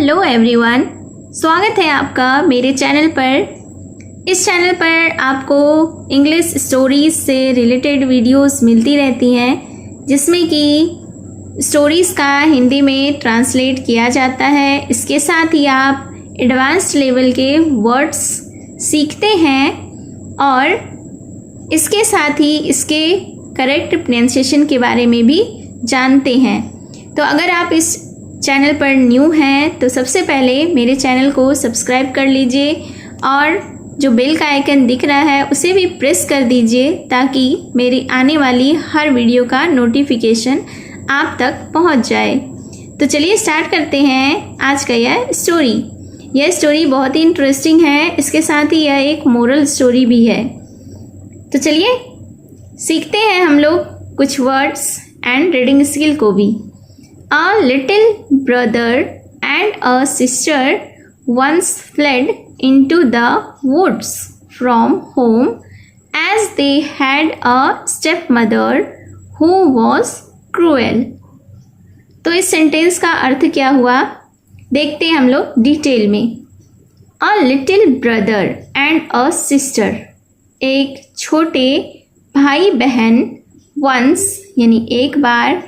Hello everyone, स्वागत है आपका मेरे चैनल पर। इस चैनल पर आपको इंग्लिश स्टोरीज़ से रिलेटेड वीडियोस मिलती रहती हैं, जिसमें कि स्टोरीज़ का हिंदी में ट्रांसलेट किया जाता है। इसके साथ ही आप एडवांस्ड लेवल के वर्ड्स सीखते हैं और इसके साथ ही इसके करेक्ट प्रोनाउंसिएशन के बारे में भी जानते हैं। तो अगर आप इस चैनल पर न्यू हैं तो सबसे पहले मेरे चैनल को सब्सक्राइब कर लीजिए और जो बेल का आइकन दिख रहा है उसे भी प्रेस कर दीजिए, ताकि मेरी आने वाली हर वीडियो का नोटिफिकेशन आप तक पहुंच जाए। तो चलिए स्टार्ट करते हैं आज का यह स्टोरी। यह स्टोरी बहुत ही इंटरेस्टिंग है, इसके साथ ही यह एक मोरल स्टोरी भी है। तो चलिए सीखते हैं हम लोग कुछ वर्ड्स एंड रीडिंग स्किल को भी। A little brother and a sister once fled into the woods from home, as they had a stepmother who was cruel. तो इस सेंटेंस का अर्थ क्या हुआ देखते हैं हम लोग डिटेल में। A little brother and a sister, एक छोटे भाई बहन, once यानी एक बार,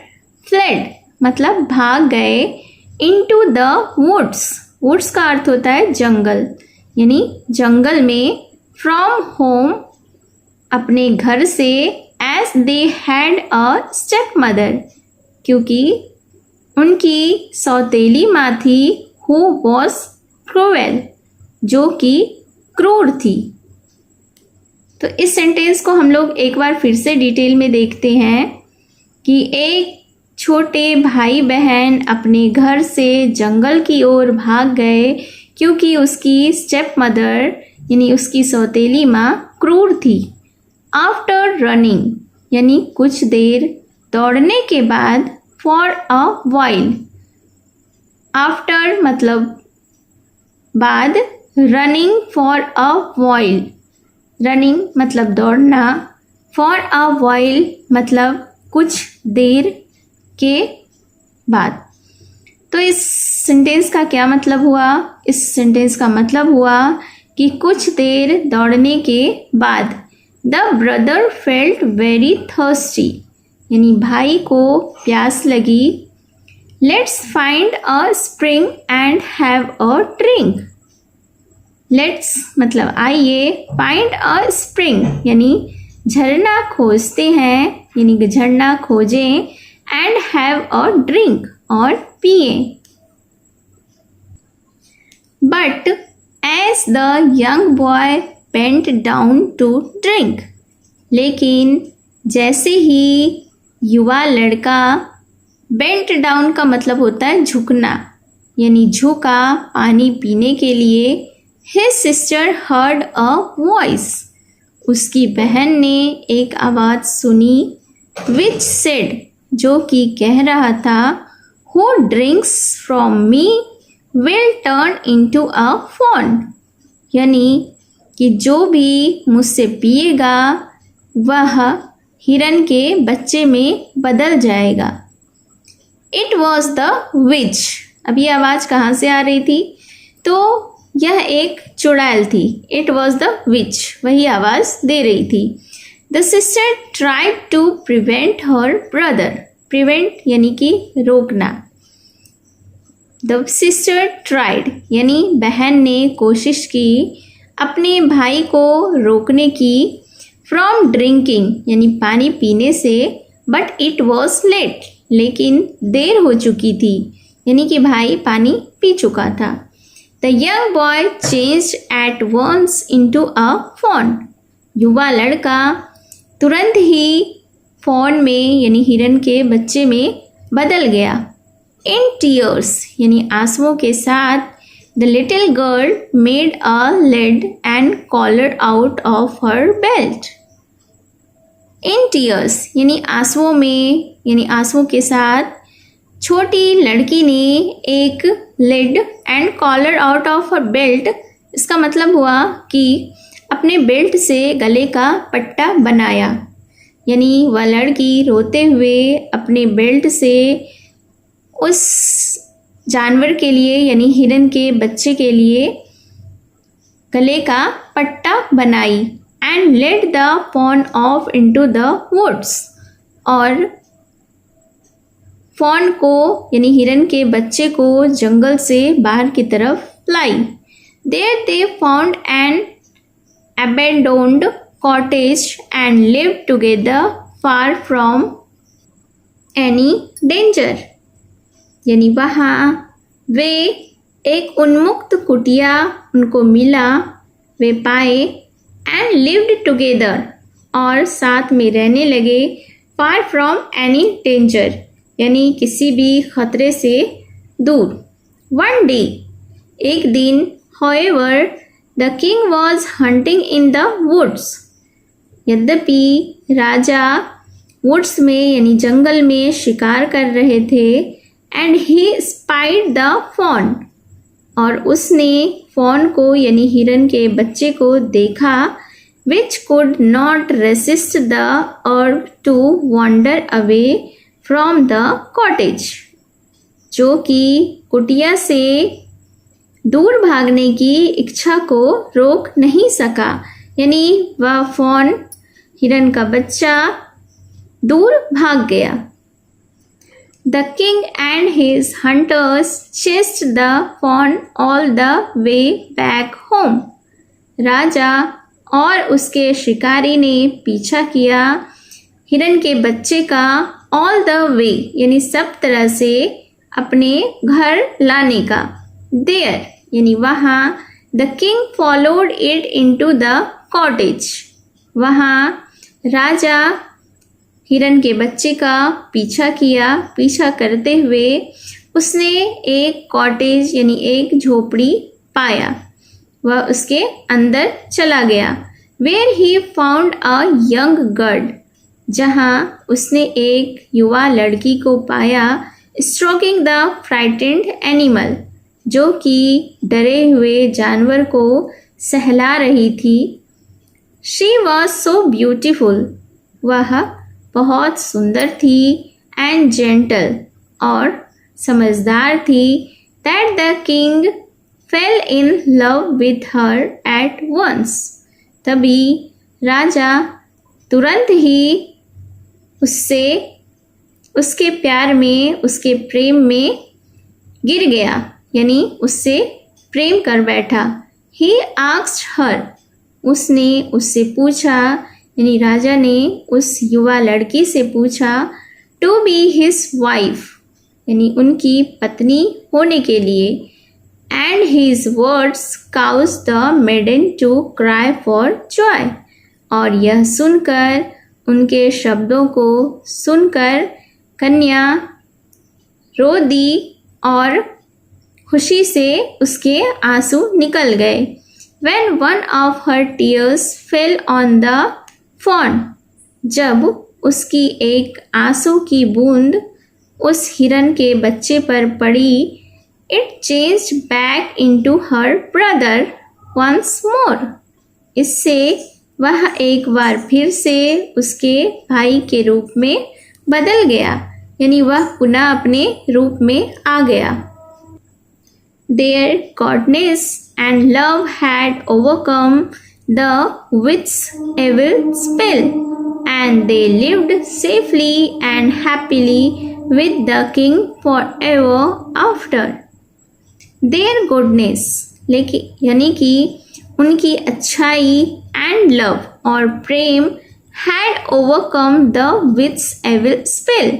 fled मतलब भाग गए, इनटू द वुड्स, वुड्स का अर्थ होता है जंगल, यानी जंगल में, फ्रॉम होम अपने घर से, as they had a step mother क्योंकि उनकी सौतेली माँ थी, हु वॉज क्रूएल जो कि क्रूर थी। तो इस सेंटेंस को हम लोग एक बार फिर से डिटेल में देखते हैं कि एक छोटे भाई बहन अपने घर से जंगल की ओर भाग गए क्योंकि उसकी स्टेप मदर यानी उसकी सौतेली माँ क्रूर थी। आफ्टर रनिंग यानी कुछ देर दौड़ने के बाद, फॉर अ वाइल, आफ्टर मतलब बाद, running for a while, running मतलब दौड़ना, फॉर अ वाइल मतलब कुछ देर के बाद। तो इस सेंटेंस का क्या मतलब हुआ? इस सेंटेंस का मतलब हुआ कि कुछ देर दौड़ने के बाद, the brother felt very thirsty यानी भाई को प्यास लगी। Let's find a spring and have a drink. Let's मतलब आइए, फाइंड अ स्प्रिंग यानी झरना खोजते हैं, यानी झरना खोजें, एंड हैव अ ड्रिंक और पिए। But as the young boy bent down to drink, लेकिन जैसे ही युवा लड़का, बेंट डाउन का मतलब होता है झुकना, यानी झुका पानी पीने के लिए, his sister heard a voice, उसकी बहन ने एक आवाज़ सुनी, विच सेड जो कि कह रहा था, who drinks from me will turn into a fond, यानी कि जो भी मुझसे पिएगा वह हिरन के बच्चे में बदल जाएगा। इट वॉज द विच, अब ये आवाज़ कहाँ से आ रही थी? तो यह एक चुड़ैल थी। इट वॉज द विच, वही आवाज़ दे रही थी। The sister tried to prevent her brother, prevent यानी कि रोकना। द सिस्टर ट्राइड यानी बहन ने कोशिश की अपने भाई को रोकने की, फ्रॉम ड्रिंकिंग यानी पानी पीने से, बट इट वॉज लेट लेकिन देर हो चुकी थी, यानी कि भाई पानी पी चुका था। The young boy changed at once into a fawn, युवा लड़का तुरंत ही फॉन में यानी हिरन के बच्चे में बदल गया। इन टीयर्स यानी आंसुओं के साथ, the little girl made a lead and collar out of her belt. In tears यानी आंसुओं में यानी आंसुओं के साथ छोटी लड़की ने एक lead and collar out of her belt, इसका मतलब हुआ कि अपने बेल्ट से गले का पट्टा बनाया, यानी वह लड़की रोते हुए अपने बेल्ट से उस जानवर के लिए यानी हिरन के बच्चे के लिए गले का पट्टा बनाई and let the fawn off into the woods, और फॉन को यानी हिरन के बच्चे को जंगल से बाहर की तरफ लाई। There they found an abandoned cottage and lived together far from any danger, यानी वहाँ वे एक उन्मुक्त कुटिया उनको मिला, वे पाए एंड लिव्ड टुगेदर, और साथ में रहने लगे, फार फ्रॉम एनी डेंजर, यानी किसी भी खतरे से दूर। वन डे, एक दिन, however, the king was hunting in the woods, यद्यपि राजा वुड्स में यानी जंगल में शिकार कर रहे थे, and he spied the fawn, और उसने फॉन को यानी हिरन के बच्चे को देखा, which could not resist the urge to wander away from the cottage, जो कि कुटिया से दूर भागने की इच्छा को रोक नहीं सका, यानी वह फॉन हिरन का बच्चा दूर भाग गया। The king and his hunters chased the fawn all the way back home, राजा और उसके शिकारी ने पीछा किया हिरन के बच्चे का ऑल द वे, यानी सब तरह से अपने घर लाने का। देयर, यानी वहाँ, the king followed it into the cottage, वहाँ राजा हिरन के बच्चे का पीछा किया, पीछा करते हुए उसने एक कॉटेज यानी एक झोपड़ी पाया, वह उसके अंदर चला गया। Where he found a young girl, जहाँ उसने एक युवा लड़की को पाया, स्ट्रोकिंग द फ्राइटेंड एनिमल, जो कि डरे हुए जानवर को सहला रही थी। शी वॉज सो ब्यूटिफुल, वह बहुत सुंदर थी, एंड जेंटल, और समझदार थी, that the king fell in love with her at once, तभी राजा तुरंत ही उससे उसके प्यार में, उसके प्रेम में गिर गया, यानी उससे प्रेम कर बैठा। ही आस्क्ड हर, उसने उससे पूछा, यानी राजा ने उस युवा लड़की से पूछा, टू बी हिज वाइफ, यानी उनकी पत्नी होने के लिए। And his words caused the maiden to cry for joy, और यह सुनकर, उनके शब्दों को सुनकर कन्या रो दी और खुशी से उसके आंसू निकल गए। When one of her tears fell on the fawn, जब उसकी एक आंसू की बूंद उस हिरन के बच्चे पर पड़ी, it changed back into her brother once more, इससे वह एक बार फिर से उसके भाई के रूप में बदल गया, यानी वह पुनः अपने रूप में आ गया। Their goodness and love had overcome the witch's evil spell, and they lived safely and happily with the king forever after. Their goodness, लेकिन यानी कि उनकी अच्छाई and love और प्रेम had overcome the witch's evil spell,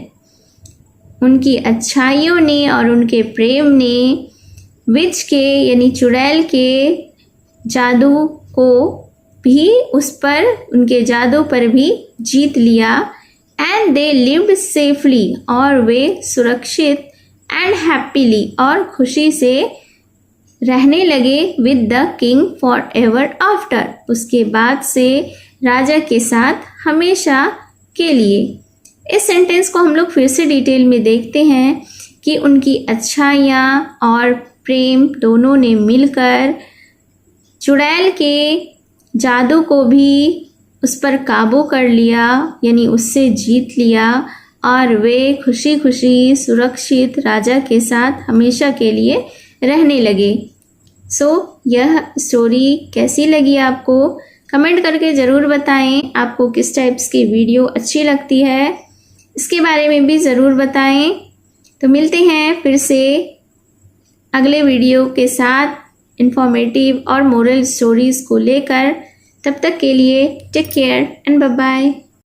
उनकी अच्छाइयों ने और उनके प्रेम ने विच के यानी चुड़ैल के जादू को भी, उस पर, उनके जादू पर भी जीत लिया। एंड दे लिव्ड सेफली, और वे सुरक्षित, एंड हैप्पीली, और खुशी से रहने लगे, with the king for ever after, उसके बाद से राजा के साथ हमेशा के लिए। इस सेंटेंस को हम लोग फिर से डिटेल में देखते हैं कि उनकी अच्छाइयाँ और प्रेम दोनों ने मिलकर चुड़ैल के जादू को भी उस पर काबू कर लिया, यानी उससे जीत लिया, और वे खुशी खुशी सुरक्षित राजा के साथ हमेशा के लिए रहने लगे। यह स्टोरी कैसी लगी आपको कमेंट करके ज़रूर बताएं। आपको किस टाइप्स की वीडियो अच्छी लगती है इसके बारे में भी ज़रूर बताएं। तो मिलते हैं फिर से अगले वीडियो के साथ इंफॉर्मेटिव और मोरल स्टोरीज़ को लेकर। तब तक के लिए take care and bye bye.